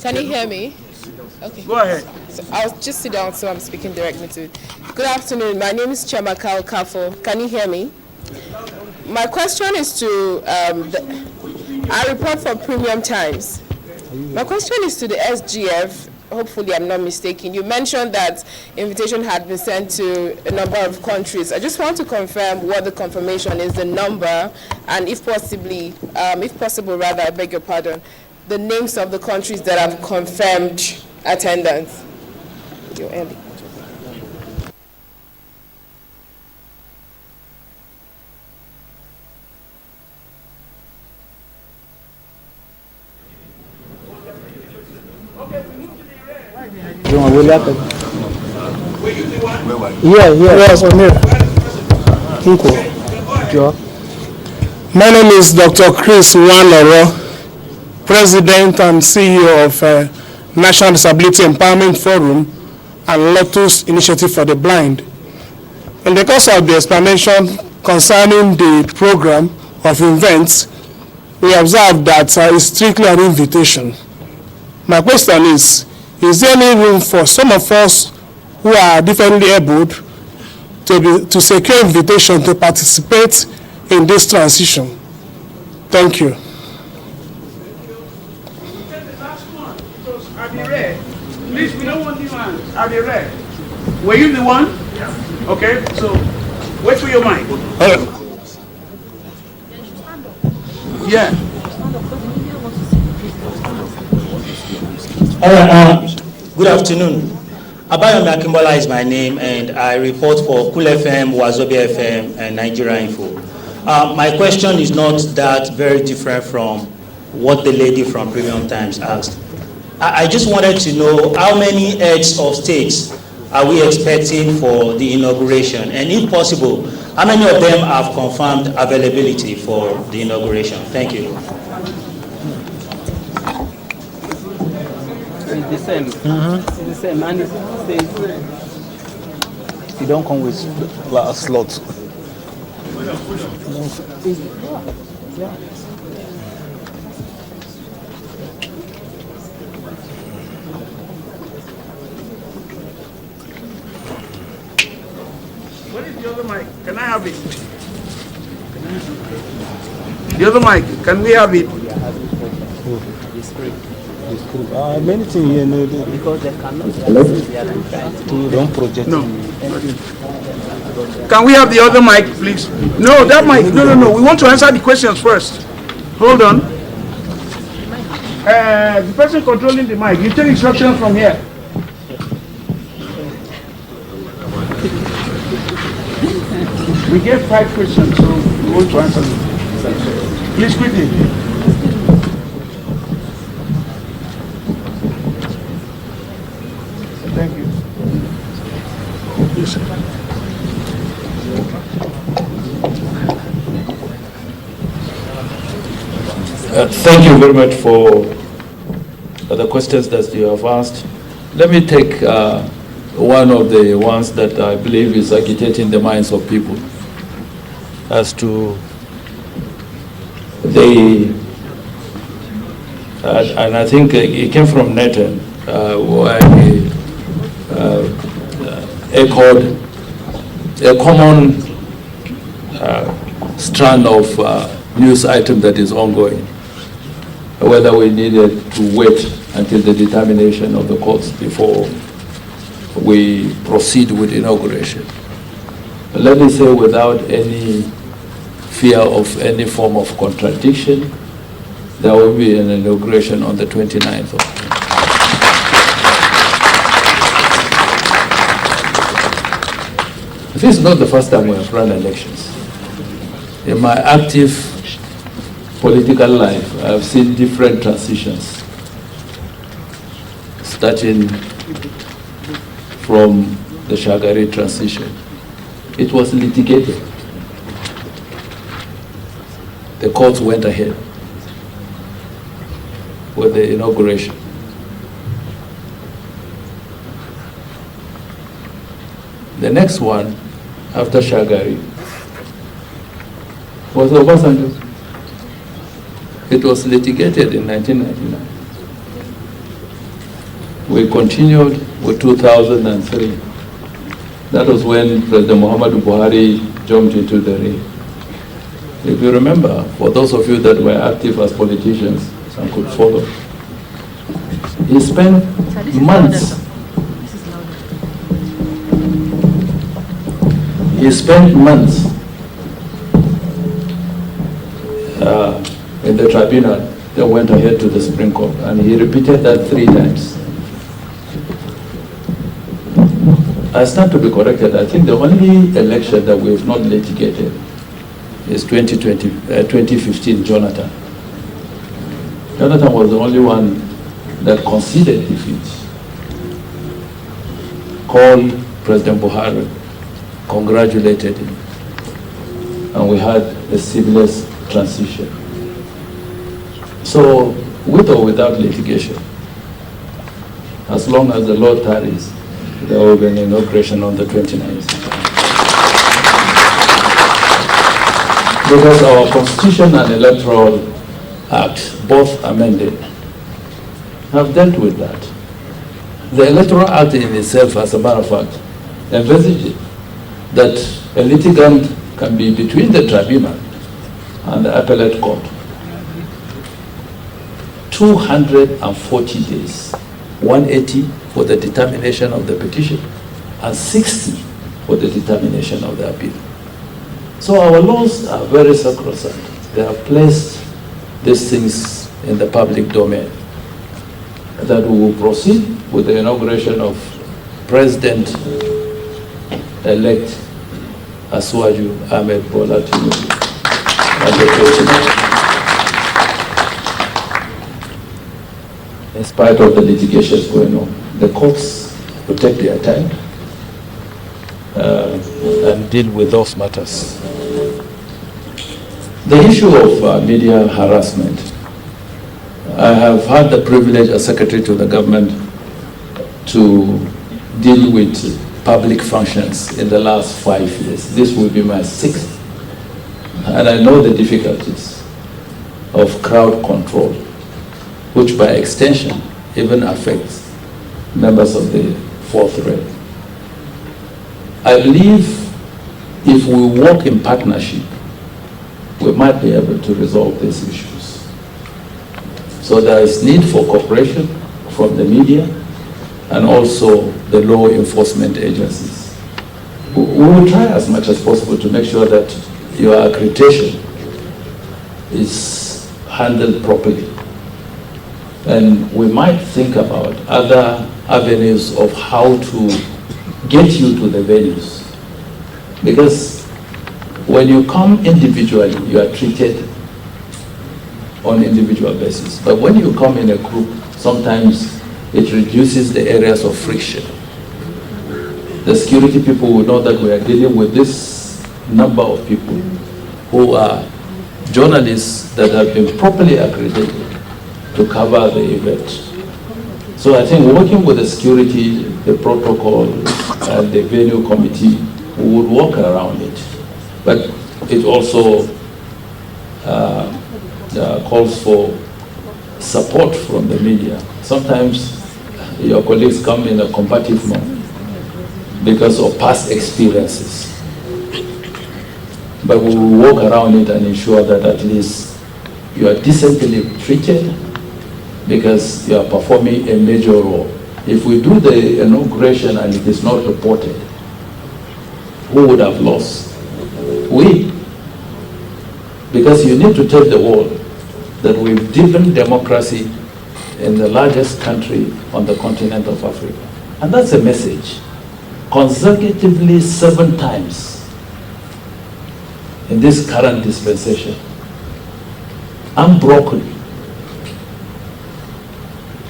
Can you hear me? Okay. Go ahead. So I'll just sit down so I'm speaking directly to it. Good afternoon. My name is Chiamaka Okafo. Can you hear me? My question is to, I report for Premium Times. My question is to the SGF. Hopefully I'm not mistaken. You mentioned that invitation had been sent to a number of countries. I just want to confirm what the confirmation is, the number, and if possible rather, I beg your pardon, the names of the countries that have confirmed attendance. You're early. My name is Dr. Chris Wanoro, President and CEO of National Disability Empowerment Forum, and Lotus Initiative for the Blind. In the course of the explanation concerning the program of events, we observed that it's strictly an invitation. My question is there any room for some of us who are differently abled to secure invitation to participate in this transition? Thank you. Are they red? Please, we don't want new hands. Are they red? Were you the one? Yeah. Okay, so wait for your mic. Yeah. All right, good afternoon. Abayomi Akimbola is my name, and I report for Cool FM, Wazobia FM, and Nigeria Info. My question is not that very different from what the lady from Premium Times asked. I just wanted to know how many heads of states are we expecting for the inauguration, and if possible, how many of them have confirmed availability for the inauguration? Thank you. It's the same. It's the same. And it says you don't come with a slot. Yeah. What is the other mic? Can I have it? The other mic, can we have it? Many things here, no, because they cannot. Don't project. No. Can we have the other mic, please? No, that mic. No. We want to answer the questions first. Hold on. The person controlling the mic, you take instructions from here. We get 5 questions, so we want to answer them. Please quickly. Thank you. Yes, sir. Thank you very much for the questions that you have asked. Let me take one of the ones that I believe is agitating the minds of people as to the, and I think it came from Nathan, where he echoed a common strand of news item that is ongoing, whether we needed to wait until the determination of the courts before we proceed with inauguration. But let me say, without any fear of any form of contradiction, there will be an inauguration on the 29th of June. This is not the first time we have run elections. In my active political life, I have seen different transitions, starting from the Shagari transition. It was litigated. The courts went ahead with the inauguration. The next one, after Shagari, was Obasanjo. It was litigated in 1999. We continued with 2003. That was when President Muhammadu Buhari jumped into the ring. If you remember, for those of you that were active as politicians and could follow, he spent months. He spent months in the tribunal that went ahead to the Supreme Court, and he repeated that 3 times. I stand to be corrected. I think the only election that we have not litigated is 2015 Jonathan. Jonathan was the only one that conceded defeat, called President Buhari, congratulated him, and we had a seamless transition. So, with or without litigation, As long as the Lord tarries, there will be an inauguration on the 29th. Because our Constitution and Electoral Act, both amended, have dealt with that. The Electoral Act in itself, as a matter of fact, envisages that a litigant can be between the tribunal and the appellate court 240 days, 180 for the determination of the petition and 60 for the determination of the appeal. So our laws are very sacrosanct. They have placed these things in the public domain. That we will proceed with the inauguration of President-elect Asuwaju Ahmed Bola Tinubu on the 29th. In spite of the litigations going on, the courts will take their time and deal with those matters. The issue of media harassment, I have had the privilege as Secretary to the government to deal with public functions in the last 5 years. This will be my 6th. And I know the difficulties of crowd control, which by extension even affects members of the fourth rail. I believe if we work in partnership, we might be able to resolve these issues. So there is need for cooperation from the media and also the law enforcement agencies. We will try as much as possible to make sure that your accreditation is handled properly. And we might think about other avenues of how to get you to the venues. Because when you come individually, you are treated on individual basis. But when you come in a group, sometimes it reduces the areas of friction. The security people will know that we are dealing with this number of people who are journalists that have been properly accredited to cover the event. So I think working with the security, the protocol, and the venue committee, we would work around it. But it also calls for support from the media. Sometimes your colleagues come in a combative mode because of past experiences. But we will work around it and ensure that at least you are decently treated because you are performing a major role. If we do the inauguration and it is not reported, who would have lost? We. Because you need to tell the world that we've deepened democracy in the largest country on the continent of Africa. And that's a message. Consecutively 7 times in this current dispensation, unbroken,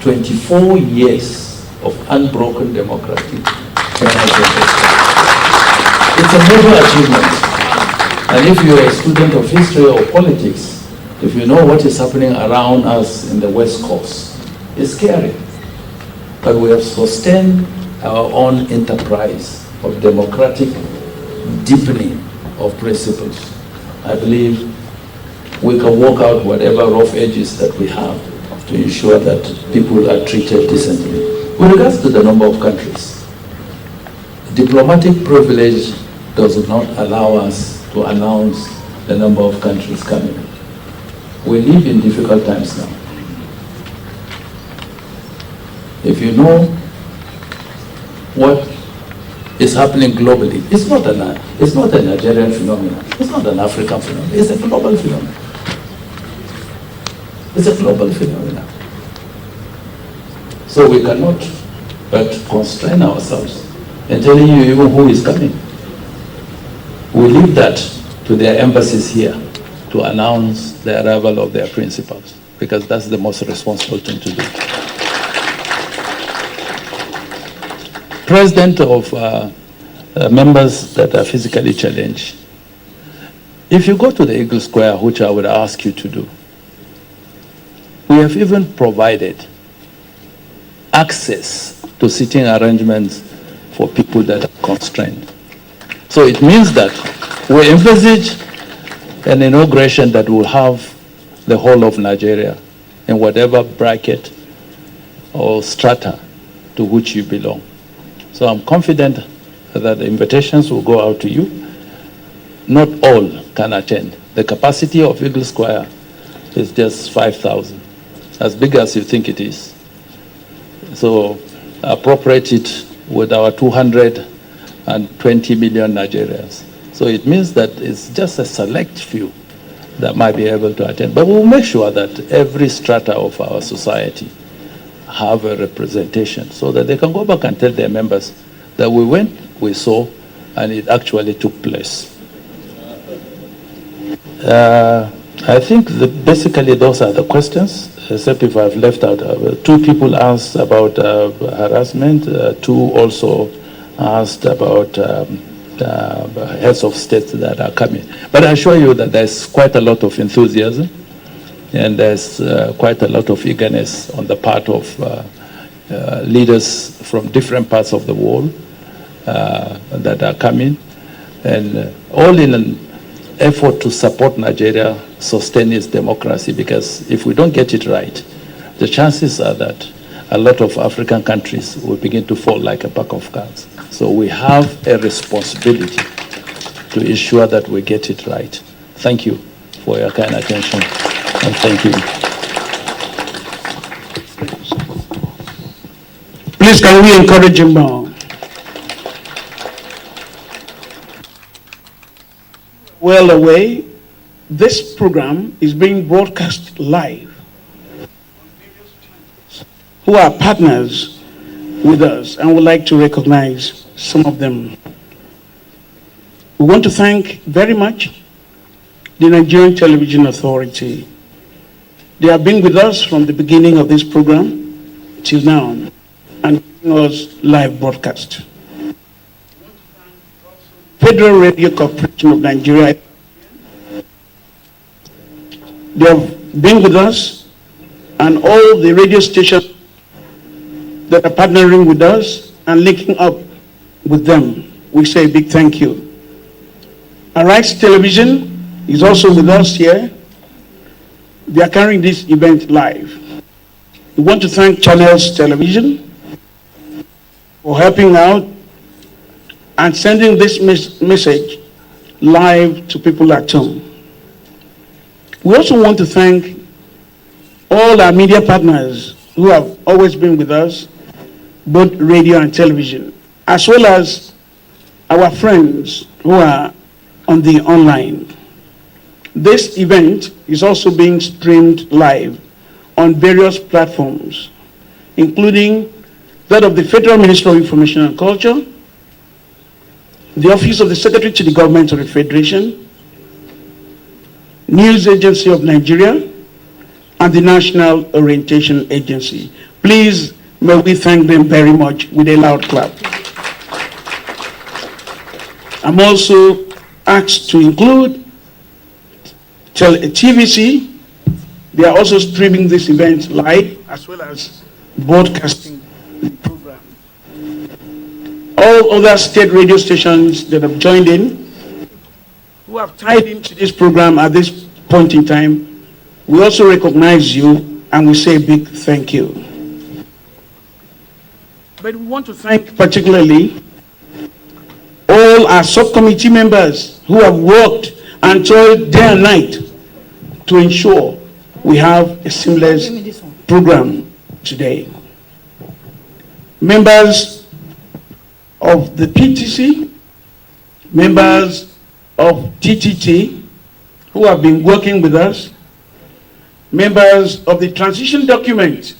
24 years of unbroken democracy. It's a major achievement. And if you're a student of history or politics, if you know what is happening around us in the West Coast, it's scary. But we have sustained our own enterprise of democratic deepening of principles. I believe we can work out whatever rough edges that we have to ensure that people are treated decently. With regards to the number of countries, diplomatic privilege does not allow us to announce the number of countries coming. We live in difficult times now. If you know what is happening globally, it's not a Nigerian phenomenon, it's not an African phenomenon, it's a global phenomenon. It's a global phenomenon. So we cannot but constrain ourselves in telling you even who is coming. We leave that to their embassies here to announce the arrival of their principals, because that's the most responsible thing to do. President of members that are physically challenged, if you go to the Eagle Square, which I would ask you to do, we have even provided access to seating arrangements for people that are constrained. So it means that we envisage an inauguration that will have the whole of Nigeria in whatever bracket or strata to which you belong. So I'm confident that the invitations will go out to you. Not all can attend. The capacity of Eagle Square is just 5,000, as big as you think it is. So appropriate it with our 220 million Nigerians. So it means that it's just a select few that might be able to attend. But we'll make sure that every strata of our society have a representation so that they can go back and tell their members that we went, we saw, and it actually took place. I think that basically those are the questions, except if I've left out. Two people asked about harassment. Two also asked about heads of states that are coming. But I assure you that there's quite a lot of enthusiasm and there's quite a lot of eagerness on the part of leaders from different parts of the world that are coming, and all in an effort to support Nigeria sustain its democracy, because if we don't get it right, the chances are that a lot of African countries will begin to fall like a pack of cards. So we have a responsibility to ensure that we get it right. Thank you for your kind attention, and thank you. Please, can we encourage him more? Well away, this program is being broadcast live, who are partners with us, and would like to recognize some of them. We want to thank very much the Nigerian Television Authority. They have been with us from the beginning of this program till now and giving us live broadcast. Federal Radio Corporation of Nigeria, they have been with us, and all the radio stations that are partnering with us and linking up with them, we say a big thank you. Arise Television is also with us here. They are carrying this event live. We want to thank Channels Television for helping out and sending this message live to people at home. We also want to thank all our media partners who have always been with us, both radio and television, as well as our friends who are on the online. This event is also being streamed live on various platforms, including that of the Federal Ministry of Information and Culture, the Office of the Secretary to the Government of the Federation, News Agency of Nigeria, and the National Orientation Agency. Please, may we thank them very much with a loud clap. I'm also asked to include TVC. They are also streaming this event live, as well as broadcasting the program. All other state radio stations that have joined in, who have tied into this program at this point in time, we also recognize you and we say a big thank you. But we want to thank particularly all our subcommittee members who have worked and toiled day and night to ensure we have a seamless program today. Members of the PTC, members of TTT who have been working with us, members of the transition document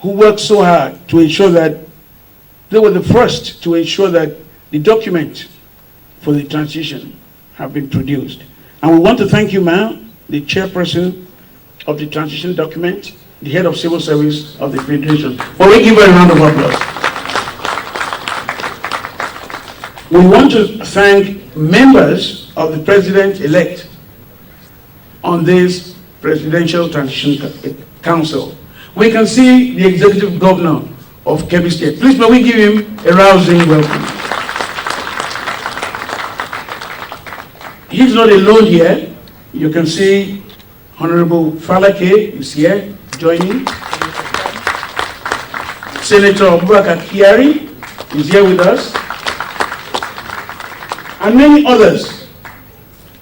who worked so hard to ensure that they were the first to ensure that the document for the transition have been produced. And we want to thank you, ma'am, the chairperson of the transition document, the head of civil service of the Federation. Well, we give her a round of applause. We want to thank members of the president-elect on this Presidential Transition Council. we can see the executive governor of Kebbi State. Please, may we give him a rousing welcome. He's not alone here. You can see Honorable Falake is here joining. Senator Abubakar Kiari is here with us. And many others.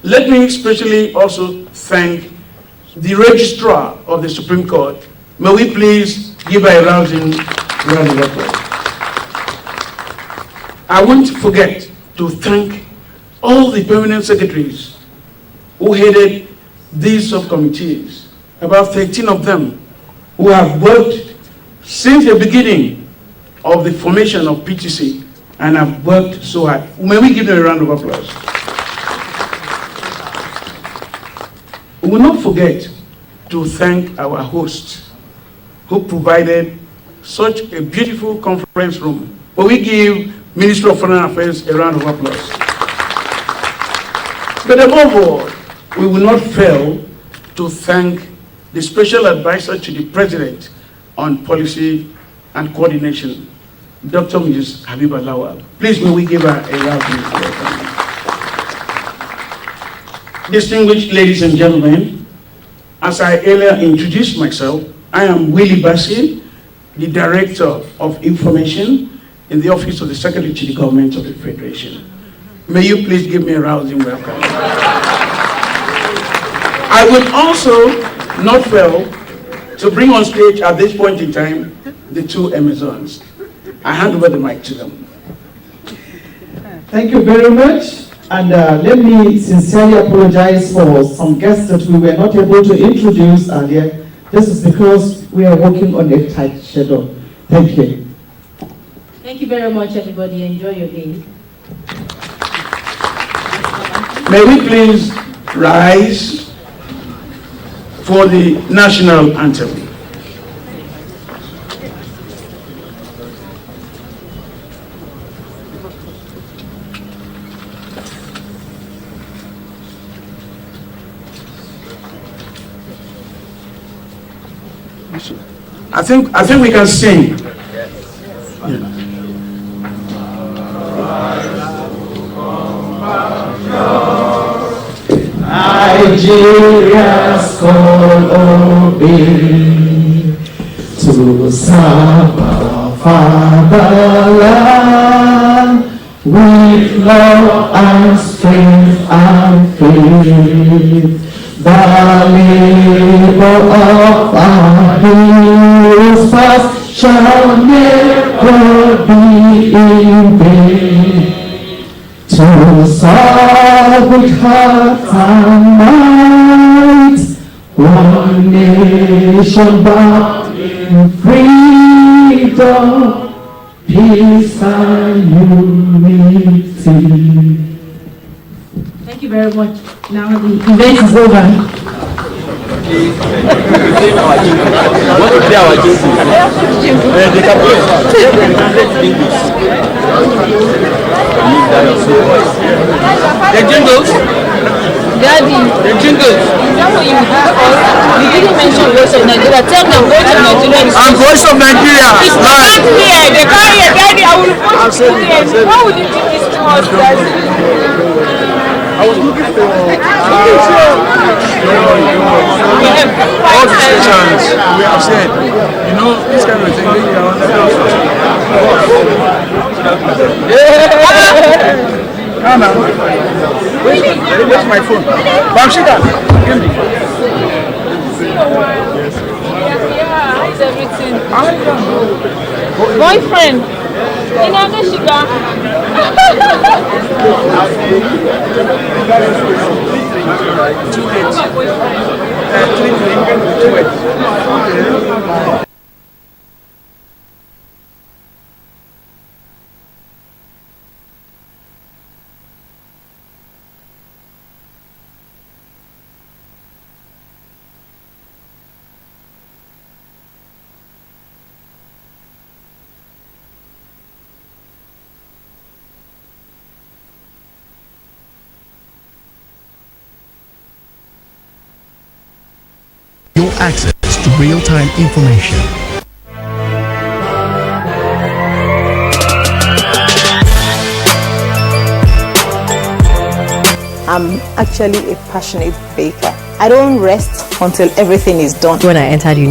Let me especially also thank the Registrar of the Supreme Court. May we please give her a rousing round of applause. I won't forget to thank all the permanent secretaries who headed these subcommittees, about 13 of them, who have worked since the beginning of the formation of PTC and have worked so hard. May we give them a round of applause? We will not forget to thank our hosts who provided such a beautiful conference room. But we give Minister of Foreign Affairs a round of applause. But above all, we will not fail to thank the Special Advisor to the President on Policy and Coordination, Dr. Mrs. Habiba Lawal. Please may we give her a round of applause. Distinguished ladies and gentlemen, as I earlier introduced myself, I am Willie Bassi, the Director of Information in the Office of the Secretary to the Government of the Federation. May you please give me a rousing welcome. I would also not fail to bring on stage at this point in time the two Amazons. I hand over the mic to them. Thank you very much. And let me sincerely apologize for some guests that we were not able to introduce earlier. This is because we are working on a tight schedule. Thank you. Thank you very much, everybody. Enjoy your day. May we please rise for the national anthem. I think we can sing. Nigeria's call obey to serve our fatherland with love and strength and faith. The labor of our heroes past shall never be in vain. To serve with heart and might, one nation bound in freedom, peace and unity. Thank you very much. Now the event is over. What is our the jingles? Daddy, The jingles. is that what you have us? You didn't mention Voice of Nigeria. Tell them Voice of Nigeria. I'm Voice of Nigeria. It's not here. They can't hear. Daddy, I will report to you. Why would you do this to us, Daddy? I was looking for all the stations we have said, you know, this kind of thing, they are on the where's my phone? Bamshida, give me. Yeah, how's everything? Boyfriend. You know the sugar. Your access real-time information. I'm actually a passionate baker. I don't rest until everything is done. When I entered university,